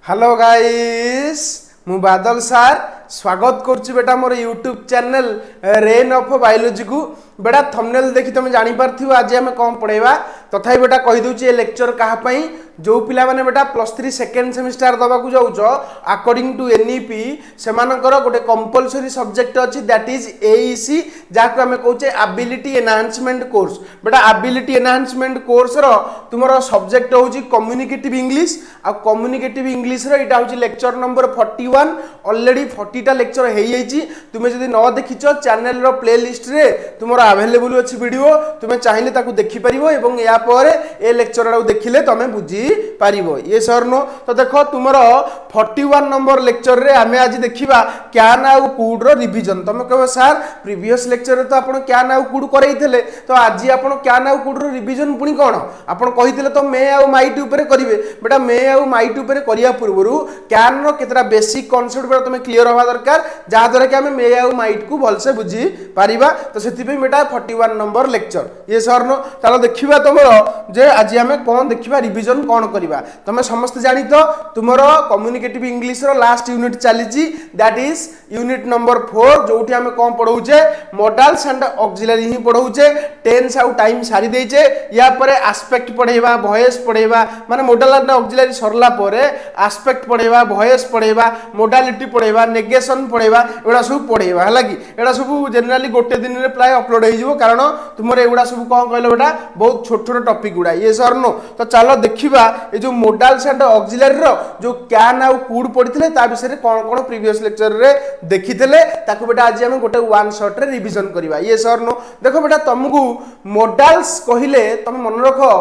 Hello guys मु बादल सार स्वागत करुच्ची बेटा मोर YouTube channel rain of biology को बेटा थंबनेल देखि तुम जानी पारथिबो आज हम कौन पढ़ेबा तथापि बेटा कहि दउची ए लेक्चर कहा पई जो पिला माने बेटा +3 सेकेंड सेमिस्टर दबा को जाउछ अकॉर्डिंग टू एनईपी सेमानकर गोटे कंपलसरी सब्जेक्ट अछि दैट इज एईसी जाको हमें कहउचे एबिलिटी एनहांसमेंट कोर्स बेटा एबिलिटी एनहांसमेंट कोर्स रो तुमरो सब्जेक्ट होउची कम्युनिकेटिव इंग्लिश आ कम्युनिकेटिव इंग्लिश रो इटा होउची लेक्चर नंबर 41 ऑलरेडी 40 टा लेक्चर हेई जाइची तुमे जदी न देखिचो चैनल रो प्लेलिस्ट रे तुमरो अवेलेबल अछि वीडियो तुमे चाहिए ताकू देखि परिबो एवं या पर ए लेक्चर रा देखिले तमे बुझी पारिबो ये सर नो तो देखो तुमरो 41 नंबर लेक्चर रे हमें आज देखिबा क्यान आउ कूड रो रिवीजन तमे कहबो सर प्रीवियस लेक्चर रे तो आपण क्यान आउ कूड करैथिले तो आज आपण क्यान आउ कूड रो रिवीजन पुनी कोन आपण कहिथिले तो मे आउ माइट ऊपर करिवे बेटा मे आउ माइट ऊपर करिया पूर्वरु क्यान रो केतरा बेसिक कांसेप्ट बेटा तमे क्लियर होवा दरकार जहा द्वारा कि हमें मे आउ माइट को भलसे बुझी पारिबा तो सेति पे बेटा 41 नंबर लेक्चर ये सर नो चलो देखिबा तुमरो जे आज हमें कोन देखिबा रिवीजन कोन करिबा तमे समस्त जानि तो तुमरो कम्युनिकेटिव इंग्लिश रो लास्ट यूनिट चलीची दैट इज यूनिट नंबर 4 जोठी हमें कोन पढौचे मॉडल्स एंड ऑक्सिलरी ही पढौचे टेंस आउ टाइम सारी देचे या परे एस्पेक्ट पढेबा वॉइस पढेबा माने मॉडल एंड ऑक्सिलरी सरला परे एस्पेक्ट पढेबा वॉइस पढेबा मोडालिटी पढेबा नेगेशन पढेबा एडा सब पढेबा हला कि एडा सब जनरली गोटे दिन रे प्राय अपलोड हो जिवो कारण तुमरे एडा सब कोन कहलो बेटा बहुत छोट छोट टॉपिक गुडा ये सर नो तो चलो देखिबा ए जो मॉडल्स एंड ऑक्सिलरी रो जो क्यान आउ कूड पढिथिले ता विषय रे कोन कोन प्रीवियस लेक्चर रे देखिथिले ताकू बेटा आज हम गोटे वन शॉट रे रिवीजन करबा ये सर नो देखो बेटा तुमको मॉडल्स कहिले तुम मन रखो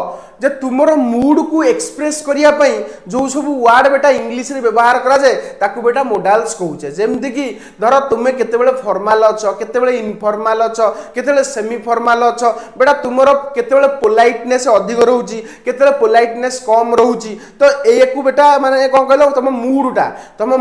जे तुमरो मूड को एक्सप्रेस करिया पई जो सब वर्ड बेटा इंग्लिश रे व्यवहार करा जाय ताकू बेटा मॉडल्स कहउचे जेमति कि धरो तुमे केते बेले फॉर्मल अछो केते बेले इनफॉर्मल अछो केते बेले सेमी फॉर्मल अछो बेटा तुमरो केते बेले पोलाइटनेस अधिक रहउची केते बेले पोलाइटनेस कम रहउची तो एयकू बेटा माने कोन कहलो तुम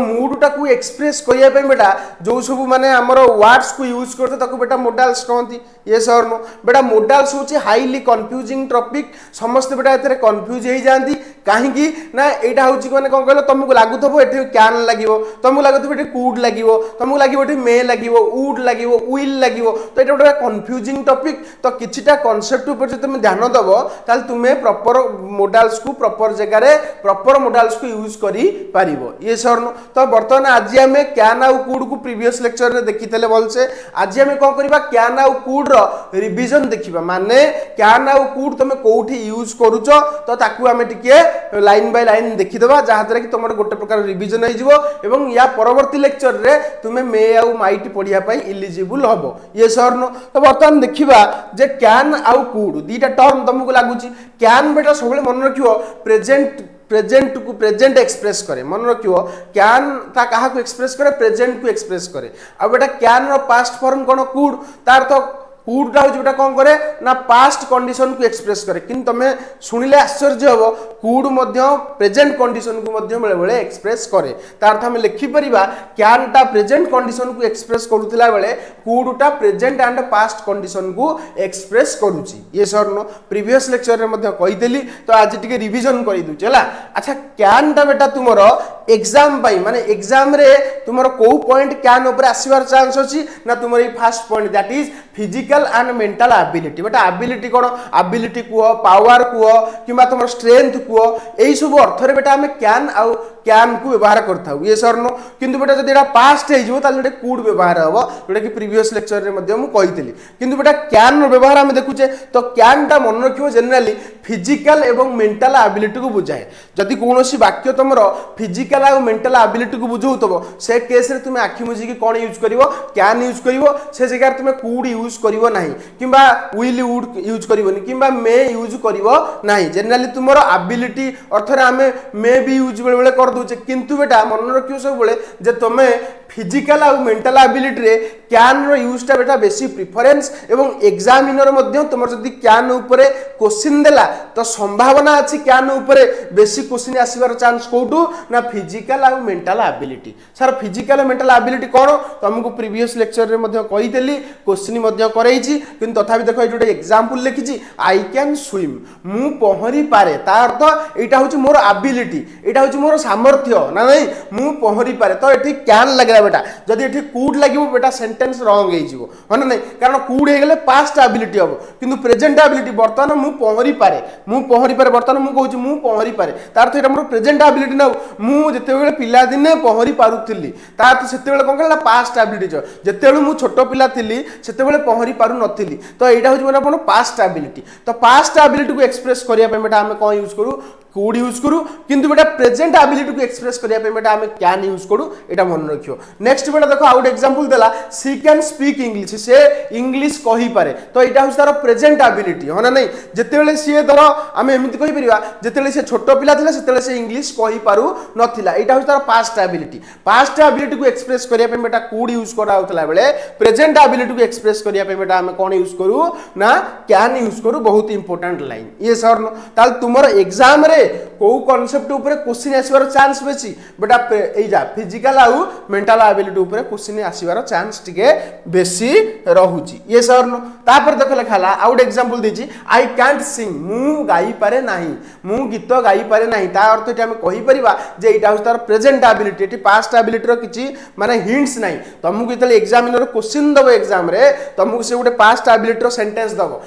मूड टा को एक्सप्रेस करिया पई बेटा जो सब माने हमरो वर्ड्स को यूज करते ताकू बेटा मॉडल्स कहंती ये सर नो बेटा मॉडल्स होची हाईली कंफ्यूजिंग टॉपिक समस्त बेटा एतरे कंफ्यूज हे जांती काहे की ना एटा होची कोने कोन कहलो तुमको लागुथबो एठी क्यान लागिवो तुमको लागुथबो एठी कूड लागिवो तुमको लागिवो एठी मे लागिवो वुड लागिवो विल लागिवो तो एटा गोटे कंफ्यूजिंग टॉपिक तो किछिटा कांसेप्ट ऊपर जे तुम ध्यान दबो ताल तुमे प्रॉपर मॉडल्स को प्रॉपर जगह रे प्रॉपर मॉडल्स को यूज करी पारिबो ये सर नो तो वर्तमान आज हमें क्यान आउ कूड को प्रीवियस लेक्चर रे देखितले बोलसे आज हमें कोन करबा क्यान आउ कूड रो रिवीजन देखिबा माने क्यान आउ कूड तुमे कोठी यूज करूचो तो ताकू हमें टिके लाइन बाय लाइन देखि देबा जहा तरे कि तुमर गोटे प्रकार रिवीजन होई जिवो एवं या परवर्ती लेक्चर रे तुमे मे आउ माइट पढिया पई एलिजिबल हबो ये सर नो तो वर्तमान देखिबा जे क्यान आउ कूड दीटा टर्म तुमको लागुची क्यान बेटा सबले मन रखियो प्रेजेंट एक्सप्रेस करे मन रखियो क्यान ता कहा को एक्सप्रेस करे प्रेजेंट को एक्सप्रेस करे आ बेटा क्यान रो पास्ट फॉर्म कोन कूड तार तो कूड टा होची बेटा कोन करे ना पास्ट कंडीशन को एक्सप्रेस करे किन तमे सुनिले आश्चर्य हबो कूड मध्य प्रेजेंट कंडीशन को मध्य बेले बेले एक्सप्रेस करे तार हम लिखि परिबा क्यान टा प्रेजेंट कंडीशन को एक्सप्रेस करूतिला बेले कूड टा प्रेजेंट एंड पास्ट कंडीशन को एक्सप्रेस करूची ये सर नो प्रीवियस लेक्चर रे मध्य कहि देली तो आज टिके रिवीजन करि दउ चला अच्छा क्यान टा बेटा तुमरो एग्जाम पाई माने एग्जाम रे तुमरो को पॉइंट क्यान ऊपर आसीबार चांस अछि ना तुमरो ई first point that is physical and mental ability बेटा एबिलिटी कोन एबिलिटी को पावर को किबा तुम स्ट्रेंथ को एई सब अर्थ रे बेटा हमें क्यान को व्यवहार करथाउ ये सर नो किंतु बेटा जदि एटा पास्ट हे जिवो ताले कूड व्यवहार हबो बेटा कि प्रीवियस लेक्चर रे मध्ये हम कहितली किंतु बेटा क्यान रो व्यवहार हम देखुचे तो क्यान टा मन रखियो जनरली फिजिकल एवं मेंटल एबिलिटी को बुझाए जदि कोनोसी वाक्य तुमरो फिजिकल आ मेंटल एबिलिटी को बुझौतबो से केस रे तुमे आखि मुजी की कोन यूज करिवो क्यान यूज करिवो से जगह तुमे कूड यूज करिवो नाही किबा विल वुड यूज करिवोनी किबा मे यूज करिवो नाही जनरली तुमरो एबिलिटी अर्थ रे हमें मे भी यूज बेले बेले कर दूचे किंतु बेटा मन रखियो सब बेले जे तुमे फिजिकल आ मेंटल एबिलिटी रे क्यान रो यूज टा बेटा बेसी प्रेफरेंस एवं एग्जामिनर मध्ये तुमर जदी क्यान ऊपर क्वेश्चन देला तो संभावना अछि क्यान ऊपर बेसी क्वेश्चन आसीबार चांस कोटू ना फिजिकल आ mental ability sir physical mental ability कोन तुमको प्रीवियस लेक्चर रे मध्ये कहि देली क्वेश्चन मध्ये करैछि किंतु तथापि देखो ए जोटे एग्जांपल लिखिछि आई कैन स्विम मु पहरी पारे ता अर्थ एटा होछि मोर एबिलिटी एटा होछि मोर सामर्थ्य ना नहीं मु पहरी पारे तो ये कैन लगे बेटा जदि ये कुड लगे बेटा सेंटेंस रंग हो ना नहीं कारण कुड हो गले पास्ट एबिलिटी हम किंतु प्रेजेंट एबिलिटी बर्तमान मु पहरी पारे बर्तमान मु कहूँ मु पहरी पारे तार तो मोर प्रेजेंट एबिलिटी ना मु जिते पिला दिने पहरी पारुली तार तो से कौन कहला पास्ट एबिलिटी जिते मु छोट पिला थी से पहरी पारु नथिली तो यहाँ हूँ मैंने पास्ट एबिलिटी तो पास्ट एबिलिटी को एक्सप्रेस करने बेटा आम कौन यूज करूँ कुड यूज करूँ किंतु बेटा प्रेजेंट एबिलिटी को एक्सप्रेस करने बेटा आम कैन यूज करूँ यहाँ मन रखियो नेक्स्ट बेटा देखो आउट एग्जांपल देला सी कैन स्पीक इंग्लिश से इंग्लिश कहि पारे तो यहाँ हूँ तार प्रेजेंट एबिलिटी हाँ ना नहीं जिते सी धर आम एमती कहीपर जिते से छोट पिला था से इंग्लिश कहि पारु नथिला यहाँ हूँ तार पास्ट एबिलिटी को एक्सप्रेस करने बेटा कुड यूज कराला बेले प्रेजेंट एबिलिटी को एक्सप्रेस करने बेटा आम कौन यूज करूँ ना कैन यूज करूँ बहुत इंपोर्टेंट लाइन ये सर ताल तुम एग्जाम रे को कॉन्सेप्ट ऊपर क्वेश्चन आसबार चांस बेसी बेटा एजा फिजिकल आउ मेंटल एबिलिटी ऊपर क्वेश्चन आसबार चांस टिके बेसी रहुची ये सर तापर देख लिखाला आउट एग्जांपल देछि आई कांट सिंग मु गाई पारे नाही मु गीत गाई पारे नाही ता अर्थ एटा हम कहि परिबा जे एटा हो तार प्रेजेंट एबिलिटी एटी पास्ट एबिलिटी रो किछि माने हिंट्स नाही तुमको जेतले एग्जामिनर क्वेश्चन दबो एग्जाम रे तुमको से गोटे पास्ट एबिलिटी रो सेंटेंस दबो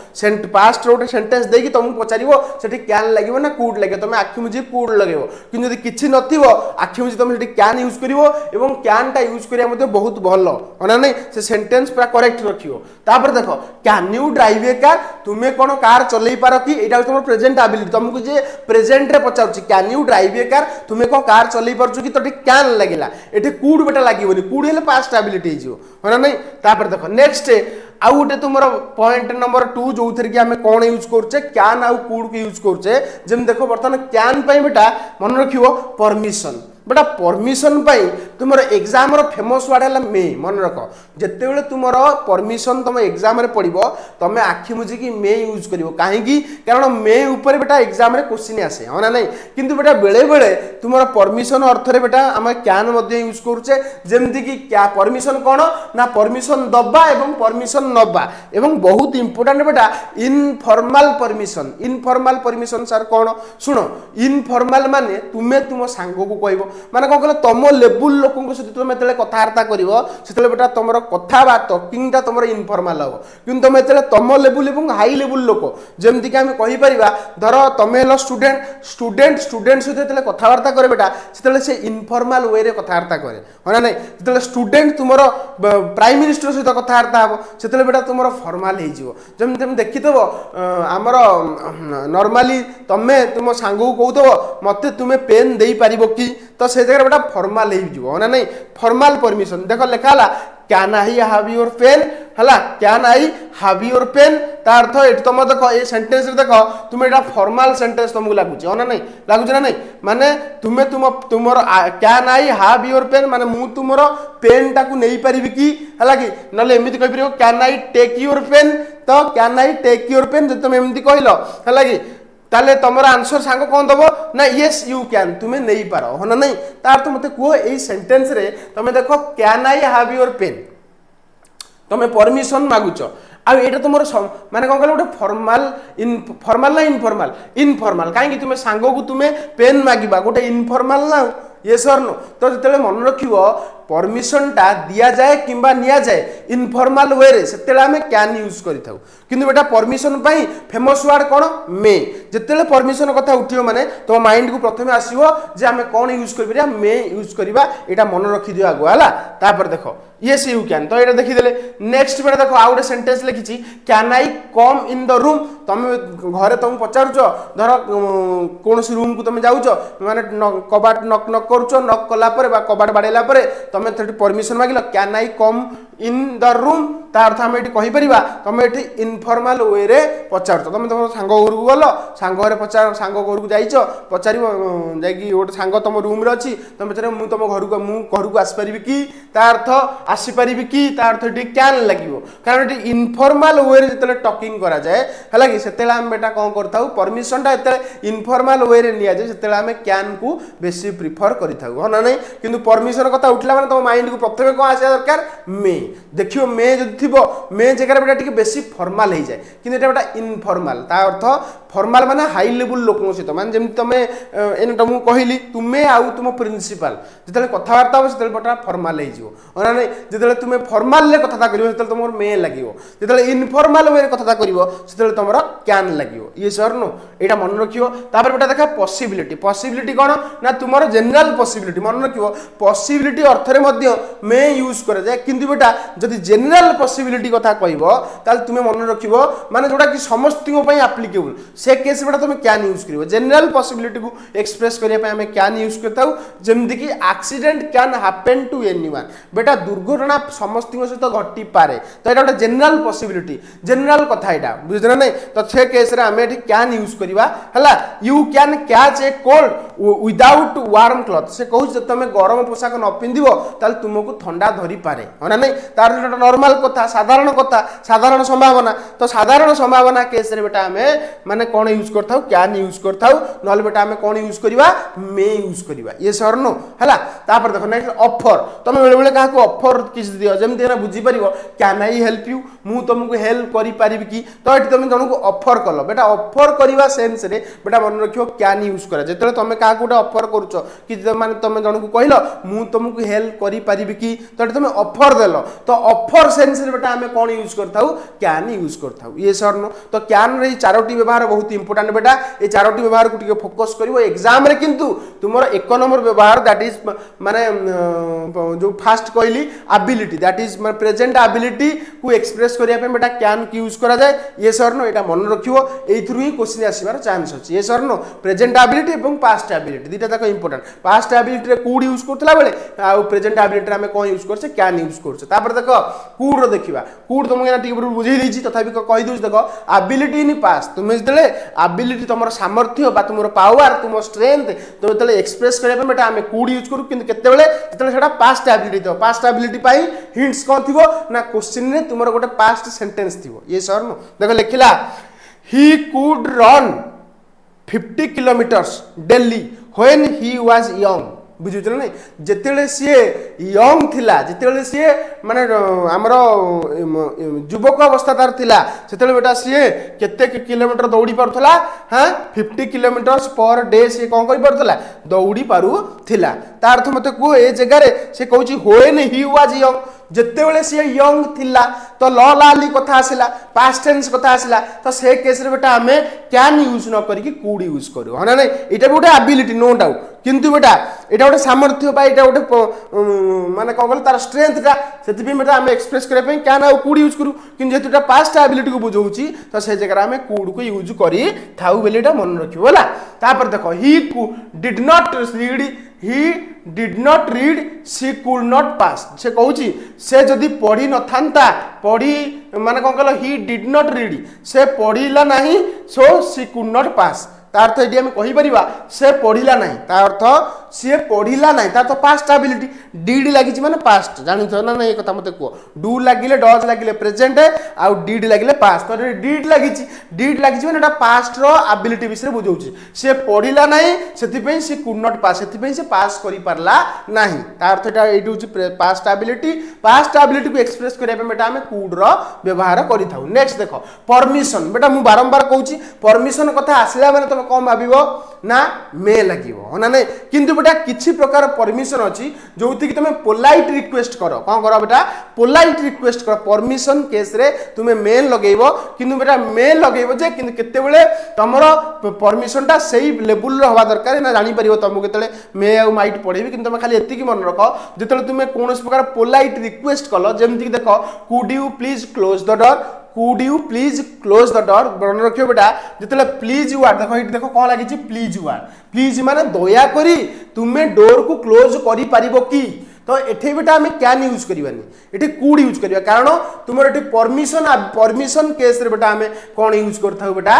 पास्ट रो सेंटेंस देकी तुमको पचारिबो सेठी कैन लागिबो ना कुड लागे तुम आखि मुझे कुड लगेबो कि जदि किछि नथिबो आखि मुझे तुम सेठी कैन यूज करिवो एवं कैन टा यूज करिया मध्ये बहुत भलो होना नहीं से सेंटेंस पूरा करेक्ट रखियो तापर देखो can you drive a car तुमे कोन कार चलै पारो कि एटा तुम प्रेजेंट एबिलिटी तुमको जे प्रेजेंट रे पचाउछि can you drive a car तुमे को कार चलै परछु कि तोटी कैन लागिला एठी कुड बेटा लागिबोनी कुड हेले पास्ट एबिलिटी हिजो होना नहीं तापर देखो नेक्स्ट आउ गोटे तुम पॉइंट नंबर 2 जो थी आम कौन यूज करुचे कैन आउ कुड को यूज करुचे जमी देखो बर्तमान कैन बेटा मन रखियो परमिशन बेटा परमिशन तुम एग्जाम फेमस वर्ड है मे मन रख जिते तुम परमिशन तुम एग्जाम पड़ो तुम आखि मुझिकी मे यूज कर कहीं कारण मे उपर बेटा एग्जाम क्वेश्चन आसे हाँ ना नहीं किंतु बेटा बेले बेले तुम परमिशन अर्थ रे बेटा आम कैन यूज करुचे जमती कि परमिशन कौन ना परमिशन दबा एवं परमिशन नबा एवं बहुत इंपोर्टेंट बेटा इनफॉर्मल परमिशन सर कौन शुण इनफॉर्मल माने तुम्हें तुम सांग को कह माने कौन कहले तुम लेवल लोक सहित तुम जो कथबार्ता कर बेटा तुम कथा टॉकिंग तुम इनफॉर्मल हम कि तुम जो तुम लेवल और हाई लेवल लोक जमती आम कहीपर धर तुम हेल स्टूडेंट सहित जो कथबार्ता करे बेटा से इनफॉर्मल वे रे कथबार्ता करे हाँ ना जो स्टूडेंट तुम प्राइम मिनिस्टर सहित कथबार्ता हम से बेटा तुम फॉर्मल होमती तुम देखिथव आमर नॉर्मली तुम्हें तुम सांग को कहूथव मत तुम्हें पेन दे पार कि तो से जगह बेटा फॉर्मल हो ना नहीं फॉर्मल परमिशन देख लिखा can I have your pen हला can I have your pen तार अर्थ ये तुम देख ये सेंटेंस रे देख तुम एटा फॉर्मल सेंटेंस तुमको लगुच हाँ ना नहीं लगुच ना नहीं माने तुम्हें तुम can I have your pen माने मु तुम पेन टाकू नहीं पारिबी कि हला कि नले एमिति कहि परियो can I take your pen तो can I take your pen जब तुम एमिति कहलो हला कि ताले तुम आंसर सांग कौन दबो ना येस यू कैन तुम्हें नहीं पार हाँ ना नहीं तार तो मत कह यही सेंटेंस रे तुम देख can I have your pen तुम परमिशन मागुच आटा तुम माने कौन कहल गोटे फॉर्मल ना इनफॉर्मल कहीं तुम सांग को तुम्हें पेन मागिबा गोटे इनफॉर्मल ना ये सर नो तो जिते मन रख परमिशन टा दिया जाए किंबा निया जाए इनफॉर्मल वे रे से आम कैन यूज करिथाउ किंतु बेटा परमिशन पाई फेमस वर्ड कौन मे जिते परमिशन कथा उठियो माने तो माइंड को प्रथम आसीबो जे आम कौन यूज करिबा मे यूज करिबा एटा मन रखि दियो आगो हला तापर देखो येस यू कैन तो ये देखीदे नेक्स्ट बेटा देखो आउ गोटे सेंटेंस लिखी can I come in the room तुम घरे तुम पचारुच धर कौन रूम को तुम जाऊच माने कबाट नक नक करुच नक कला कबाट बाड़ेला तुम परमिशन मागिल can I come in the room ता अर्थ आम ये कहीपर तुम ये इनफॉर्मल वे रे पचार तुम तुम सांग घर को गल सांग घर पचार सांग घर को जाइच पचार जाकि गोटे सांग तुम रूम रे अच्छी तुम पचार मुझे तुम घर को आसपारि कि ता अर्थ आसपारि कि ता अर्थ ये कैन लगे कारण ये इनफॉर्मल वे रे जो टॉकिंग करा जाए है कि से आम बेटा कौन करता परमिशन टा ये इनफॉर्मल वे रे निया जाए से आम कैन को बेसी प्रिफर करिथाउ हाँ ना नहीं किंतु परमिशन कथा उठला माने तुम माइंड को प्रथम कौन आसा दरकार मे देखियो मे जो थी मे जगह बेटा टी बेसी फॉर्मल हो जाए कि बेटा इनफॉर्मल ता अर्थ फॉर्मल माने हाई लेवल लोक सहित माने जेमि तमे एने तुमको कहली तुमे आउ तुम प्रिंसिपल जेतले कथावार्ता हो सेतले बटा फॉर्मल हे जिवो ओना नै जेतले तुमे फॉर्मल ले कथा करिवो सेतले तुमर मे लागिवो जेतले इनफॉर्मल वे कथा करिवो सेतले तुमर कैन लागिवो ये सर नो एटा मन रखियो तापर बेटा देखा पॉसिबिलिटी कोन ना तुमर जनरल पॉसिबिलिटी मन रखियो पॉसिबिलिटी अर्थ रे मध्य मे यूज करे जाय किंतु बेटा जदि जनरल पॉसिबिलिटी कथा कहबो ताल तुमे मन रखिबो माने जोडा कि समस्तियो पई एप्लीकेबल से केस बेटा तुमे कैन यूज करिवो जनरल पॉसिबिलिटी को एक्सप्रेस करिया पई हमें कैन यूज करताउ जेमदि कि accident can happen to anyone बेटा दुर्घटना समस्तियो सहित घटी पारे तो एटा जनरल पॉसिबिलिटी जनरल कथा एटा बुझना नै तो से केस रे हमें कैन यूज करिवा हला you can catch a cold without warm cloth से कहू जे तुमे गरम पोशाक न पिंदिबो ताल तुमको ठंडा धरी पारे होना नै तार नॉर्मल कथा साधारण संभावना तो साधारण संभावना केस रे बेटा हमें माने कोन यूज करथाउ कैन यूज करथाउ नहले बेटा हमें कोन यूज करबा मे यूज करबा ये सर नो हला तापर देखो नेक्स्ट ऑफर तुम बेले बेले काहा को ऑफर किछ दियो जेमते ना बुझी परिबो कैन आई हेल्प यू मु तुमको हेल्प करि परिबि की तो एठी तुम जणको ऑफर कलो बेटा ऑफर करबा सेंस रे बेटा मन रखियो कैन यूज करा जेतले तुम काहा को ऑफर करूचो कि माने तुम जणको कहलो मु तुमको हेल्प करि परिबि की तो एठी तुम ऑफर देलो तो ऑफर सेंस रे बेटा हमें कोन यूज करथाउ कैन यूज करथाउ ये सर नो तो कैन रे चारोटी व्यवहार बहुत इंपोर्टेंट बेटा ये चारोटी व्यवहार को टिके फोकस करिवो एग्जाम रे किंतु तुमरो एक नंबर व्यवहार दैट इज माने जो फास्ट कहली एबिलिटी दैट इज माने प्रेजेंट एबिलिटी को एक्सप्रेस करिया पे बेटा कैन की यूज करा जाए ये सर नो एटा मन रखिवो एथुरु ही क्वेश्चन आसीबार चांस अछि ये सर नो प्रेजेंट एबिलिटी एवं पास्ट एबिलिटी दिटा तक इंपोर्टेंट पास्ट एबिलिटी रे कूड यूज करतला बेले आ प्रेजेंट एबिलिटी रे हमें कोन यूज करछे कैन यूज करछे तापर देखो कूड रो देखिबा कूड तुम एना टिके बुझेई देछि तथापि कहि दोछ देखो एबिलिटी इन पास्ट तुम जतले एबिलिटी तुमर सामर्थ्य बा तुमर पावर तुम स्ट्रेंथ तो जतले एक्सप्रेस करे पे बेटा हमें कूड यूज करू किंतु केते बेले जतले सेटा पास्ट एबिलिटी तो पास्ट एबिलिटी पाई हिंट्स कोन थिबो ना क्वेश्चन रे तुमर गोटे पास्ट सेंटेंस थिबो ये सर नो देखो लिखिला he could run 50 kilometres daily when he was young बुझुछ नै जेतेले सी यंग थिला जेतेले सी माने हमरो युवक अवस्था तार थिला सेतेले बेटा सी केते किलोमीटर दौड़ी पारुथला हां 50 किलोमीटर्स पर डे सी कोन करि पारुथला दौड़ी पारु थिला तार अर्थ मते को ए जगह रे से कहूची व्हेन ही वाज यंग जेते बेले सी यंग थिला तो ल लाली कथा आसिला पास्ट टेंस कथा आसिला तो से केस रे बेटा हमें कैन यूज न करी कि कुड यूज करू हना नै एटा भी गोटे एबिलिटी नो डाउट किंतु बेटा एटा गोटे सामर्थ्य बा एटा गोटे माने कोन कहल तार स्ट्रेंथ ता सेति भी बेटा हमें एक्सप्रेस करे पे कैन आ कुड यूज करू किंतु जेतु एटा पास्ट एबिलिटी को बुझौची तो से जगह हमें कुड को यूज करी थाउ बेले एटा मन रखियो होला तापर देखो he did not read he did not read she could not pass से कहूची से जदि पढ़ी न थांता पढ़ी माने कोन कहलो he did not read से पढ़ीला नाही so she could not pass ता अर्थ एडी हम कहि परिबा से पढ़ीला नाही ता अर्थ से पढ़ीला नाही ता तो पास्ट एबिलिटी डिड लागि छि माने पास्ट जानि छ ना ए कथा मते को डू लागिले डज लागिले प्रेजेंट आ डिड लागिले पास्ट तो डिड लागि छि माने एटा पास्ट रो एबिलिटी विषय बुझौ छि से पढ़ीला नाही सेति पई से कुड नॉट पास सेति पई से पास करि परला नाही ता अर्थ एटा एडी छि पास्ट एबिलिटी को एक्सप्रेस करिया पे बेटा हमें कुड रो व्यवहार करि थाउ नेक्स्ट देखो परमिशन बेटा मु बारंबार कहू छि परमिशन कथा आसिला माने कौन भाविबो ना मे लागिबो ना नै किंतु बेटा किछि प्रकार परमिशन अछि जोथि कि तुमे पोलाइट रिक्वेस्ट करो कोन करो बेटा पोलाइट रिक्वेस्ट करो परमिशन केस रे तुमे मे लगेइबो किंतु बेटा मे लगेइबो जे किंतु केते बेले तमरो परमिशन ता सही लेवल रो हवा दरकार ना जानि परिबो तुमको केतले मे आ माइट पढेबी किंतु तुमे खाली एति की मन रखो जेतले तुमे कोनोस प्रकार पोलाइट रिक्वेस्ट कलो जेमति कि देखो could you please close the door could you please close the door बरन रखियो बेटा जेतले प्लीज यू आर देखो इट देखो कोन लागि छि प्लीज यू आर प्लीज माने दया करी तुमे डोर को क्लोज करि पारिबो की तो एठी बेटा हमें कैन यूज करबानी एठी कुड यूज करबा कारण तुमर एठी परमिशन केस रे बेटा हमें कोन यूज करथाउ बेटा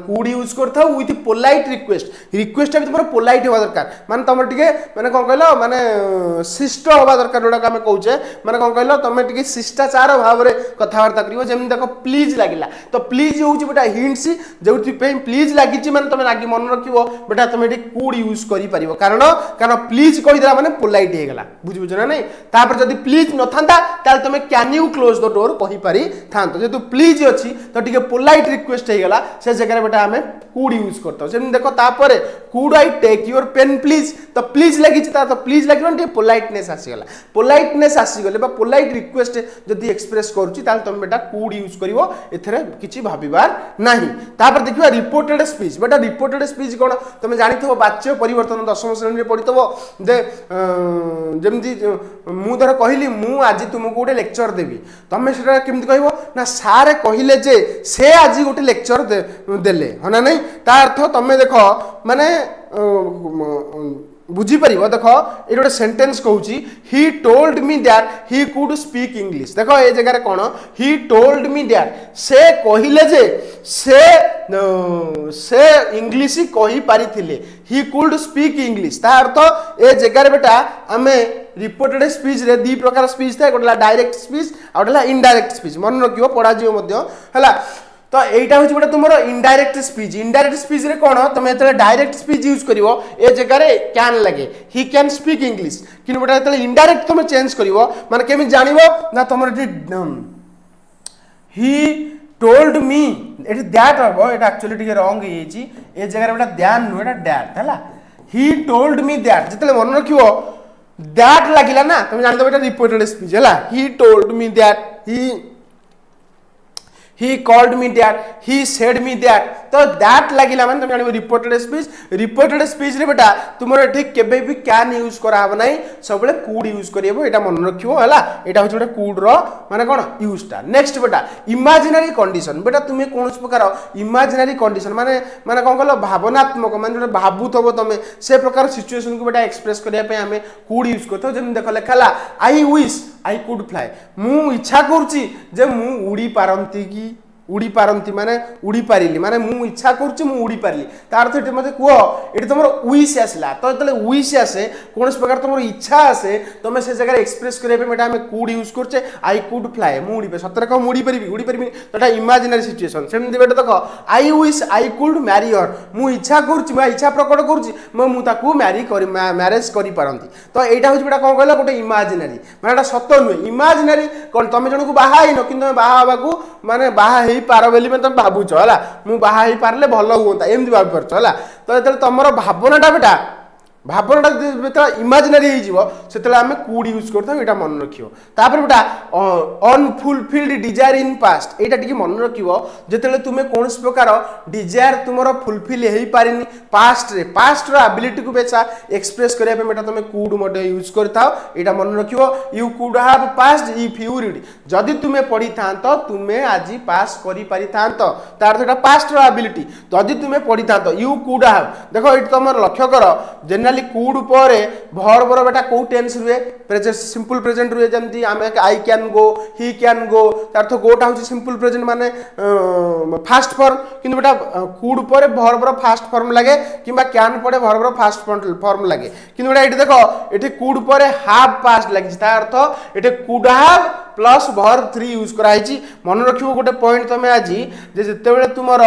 कुड यूज करथाउ विथ पोलाइट रिक्वेस्ट भी तुमर पोलाइट होबा दरकार माने तुमर टिके माने कोन कहलो माने शिष्ट होबा दरकार जोडा हमें कहूचे माने कोन कहलो तुमे टिके शिष्टाचार भाव रे कथा वार्ता करिवो जेम देखो प्लीज लागिला तो प्लीज होउची बेटा हिंट्स जोथि पे प्लीज लागि छि माने तुमे लागि मन रखिवो बेटा तुमे एठी कुड यूज करि परिवो कारण प्लीज कहि देला माने पोलाइट हे गेला बुझ ना नहीं तापर जदि प्लीज न थांता ताल तुमे can you close the door कहि पारी थांतो जेतु प्लीज अछि तो टिके पोलाइट रिक्वेस्ट हे गेला से जगह बेटा आम कुड यूज करता सेम देख तापर could I take your pen please तो प्लीज लगी तो प्लीज लगे पोलाइटनेस आसीगला पोलाइटनेस आसीगले पोलाइट रिक्वेस्ट जदि एक्सप्रेस करुच्ची तुम बेटा कुड यूज कर किसी भाबार ना तापर देखिए रिपोर्टेड स्पीच बेटा रिपोर्टेड स्पीच कौन तुम जानी वाच्य परिवर्तन 10वीं श्रेणी में पढ़ी जे जमती मुझे कहली मु आज तुमको गोटे लेक्चर देवी तुम से केमती कह ना सारे कहले जे से आज गोटे लेक्चर देले हाँ ना नहीं ता अर्थ तुम देख माने बुझीपर देख ये गोटे सेंटेंस कहूँ he told me that he could speak English देख ये जगह कौन ही टोल्ड मी दैट से कहले जे से इंग्लिश कही पारी ही कुड स्पीक इंग्लिश ता अर्थ ए जगह बेटा आम रिपोर्टेड स्पीच रे दी प्रकार स्पीच था गोटे direct speech out indirect speech मन रखियो पढ़ा है तो यहीटा हूँ गोटे तुम इनडायरेक्ट स्पीच रे कौन तुम जो डायरेक्ट स्पीच यूज कर ए जगह कैन लगे ही कैन स्पीक इंग्लिश कि गोटे जो इनडायरेक्ट तुम चेंज कर माने केमी जान ना तुम ही टोल्ड मी ये दैट हम ये एक्चुअली टे रंग ये जगह बेटा दैन नुह डैट है ही टोल्ड मी दैट जिते मन रख दैट लगिला ना तुम जानते बेटा रिपोर्टेड स्पीच है he told me that he called me that he said me that तो दैट लगिला माने तुम जानिबो रिपोर्टेड स्पीच रे बेटा तुमर ठीक केबे भी कैन यूज करा हबो नै सबले कुड यूज करियबो एटा मन रखियो हला एटा होछ बेटा कुड रो माने कोन यूजटा नेक्स्ट बेटा इमेजिनरी कंडीशन बेटा तुमे कोनस प्रकार इमेजिनरी कंडीशन माने माने कोन कहलो भावनात्मक माने जोटा भाबुतबो तमे से प्रकार सिचुएशन को बेटा एक्सप्रेस करिया पे हमें कुड यूज करतो जेम देख लेखाला I wish I could fly मु इच्छा करछि जे मु उड़ी पारंती की उड़ी पारंती माने उड़ी पारिली माने मु इच्छा करछि मु उड़ी पारिली तार अर्थ मते कुह एटी तुमर विश आसला तो जतले विश आसे कोनस प्रकार तुमर इच्छा आसे तुम से जगह एक्सप्रेस करे पे बेटा हमें कुड यूज करछे आई कुड फ्लाई मु उड़ी पे सतरे को उड़ी परिबी तोटा इमेजिनरी सिचुएशन सेम बेटा देखो आई wish I could marry her मु इच्छा करछि बा इच्छा प्रकट करछि मु ताकू मैरिज करि पारंती तो एटा होछ बेटा कोन कहला गोटे इमेजिनरी माने एटा सत्य नुहे इमेजिनरी कोन तुम जणको बाहा हिनो किंतु बाहा हबाकू माने बाहा पार बोली तुम भावुच है मुझे बाहा पारे भल हाँ एमती भाव पार तो जो तुम भावनाटा बेटा भावनाटा जो इमेजिनरी से आम कुड यूज करता मन रखियो तापर बेटा अनफुलफिल्ड डिजायर इन पास्ट यहाँ टी मन रखियो जिते तुम्हें कौन प्रकार डिजायर तुम फुलफिल हो पारिनी पास्ट एबिलिटी को बेचा एक्सप्रेस करने बेटा तुम कुड मत यूज कर मन रखियो you could have past if you read जदि तुम्हें पढ़ी था तुम्हें आज पास कर पारि था तार पास्ट एबिलिटी जदि तुम्हें पढ़ी था यू कुड हाव देखो ये तुम लक्ष्य कर जनरली कुड पर भर्बर बेटा कौ टेंस रुए प्रेजेंट सिंपल प्रेजेंट रुए जमती आमे I can go he can go तार तो गोटा हूँ सिंपल प्रेजेंट माने फास्ट फॉर्म किंतु बेटा कुड पर भर्बर फास्ट फॉर्म लगे किंबा कैन पड़े भर्बर फास्ट फॉर्म लगे किंतु बेटा ये देखो ये कुड पर हाव पास्ट लगी अर्थ ये कुड हाव प्लस भर 3 यूज कराई मन रखियो गोटे पॉइंट तुम आज जिते तुमर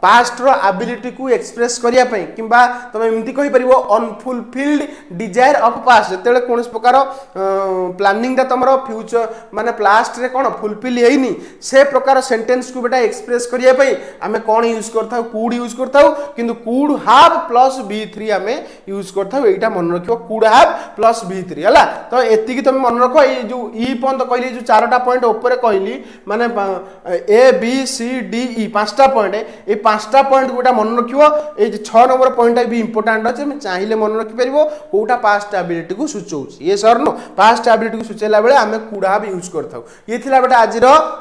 पास्ट एबिलिटी को एक्सप्रेस करने किंबा तुम एमती कहि परिबो अनफुलफिल्ड डिजायर ऑफ पास्ट जिते कौन प्रकार प्लानिंग तुम फ्यूचर माने पास्ट रे कौन फुलफिल होइनी से प्रकार सेंटेंस को बेटा एक्सप्रेस करने आम कौन यूज करता कुड यूज करता किंतु कुड हाव प्लस V3 आम यूज करता यहाँ मन रखियो कुड हाव प्लस V3 है तो एति तुम मन रख ये जो ई पर्यंत कहली जो 4टा पॉइंट ऊपर कहली माने A B C D E 5टा पॉइंट ये 5टा पॉइंट गोटा मन रखियो ये 6 नंबर पॉइंट भी इंपोर्टेंट अच्छे चाहिए मन रखि परिबो कोटा पास्ट एबिलिटी को सूचौछि ये सर नो पास्ट एबिलिटी को सूचैला बेले आमे कुड हाव यूज करथाउ ये थिला बेटा आज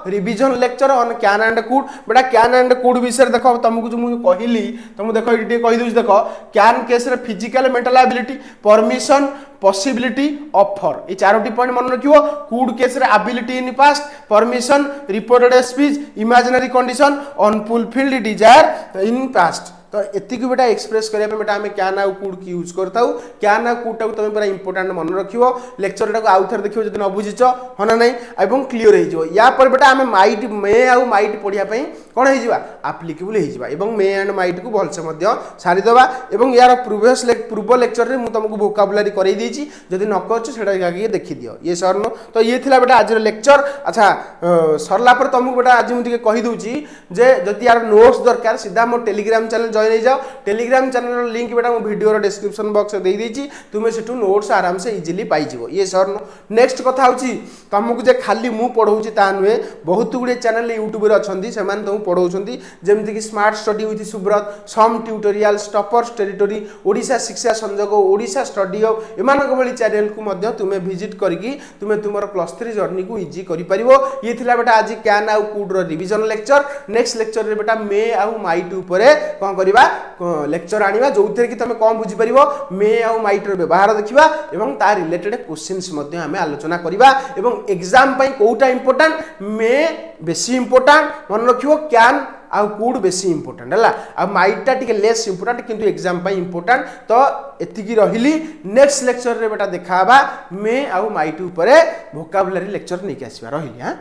revision lecture on can and could बेटा कैन एंड कुड विषय देखो तुमको जो मु कहली तुम देखो ये कहि दूछ देखो कैन केस रे physical mental ability permission possibility offer ये 4टी पॉइंट मन रखियो कुड केस रे ability in past permission reported speech imaginary condition unfulfilled Dzire in past तो एतिक बेटा एक्सप्रेस करने बेटा आम कैन आउ कुड की यूज करता कैन आउ कुड टाक तुम पूरा इंपोर्टाट मन रखियो लेक्चर टाक आउ थे देखियो जब न बुझीच हाँ ना नहीं एवं क्लीयर हो या पर बेटा आम माइट मे आउ माइट पढ़ाई कौन हो आप्लिकेबल हो मे एंड माइट को भलसे सारीदे और यार प्रिवियस पूर्व लेक्चर में तुमको वोकाबुलारी कर जदि न कर देखी दियो ये सर नो तो ये थिला बेटा आज लेक्चर अच्छा सरला पर तुमको बेटा आज मुझे कहीदे जे जदि यार नोट्स दरकार सीधा मो टेलीग्राम चैनल जॉइन हो जाओ टेलीग्राम चैनल लिंक बेटा मो वीडियो डिस्क्रिप्शन बॉक्स दे देछि तुमे सेठू नोट्स आराम से इजीली पाई जिवो ये सर नो नेक्स्ट कथा होची तुमको जे खाली मु पढौची ता नुहे बहुत गुडे चैनल यूट्यूब रे अछंती से मान तुम पढौछंती जेमति कि स्मार्ट स्टडी विथ सुब्रत सम tutorials toppers territory Odisha Shiksha Sanjog Odisha study of एमानक भली चैनल को मध्य तुमे विजिट करके तुमे तुमर +3 जर्नी को इजी करि परिबो ये थिला बेटा आज कैन आउ कुड रो रिवीजन लेक्चर नेक्स्ट लेक्चर रे बेटा मे आउ माइट ऊपर कोन करबा लेक्चर आनिबा जोथरे कि तुमे कोन बुझी परिबो मे आउ माइट रो व्यवहार देखिबा एवं ता रिलेटेड क्वेश्चंस मध्य हमें आलोचना करिबा एवं एग्जाम पई कोटा इंपोर्टेंट मे बेसी इंपोर्टेंट मन रखियो कैन आउ कुड बेसी इंपोर्टेंट है आ माइटा टिके लेस इंपोर्टेंट किंतु एग्जाम पई इंपोर्टेंट तो एतिकी रहिली नेक्स्ट लेक्चर रे बेटा देखाबा मे आउ माइट ऊपर वोकाबुलरी लेक्चर नहीं के आसीबा रहिली हां।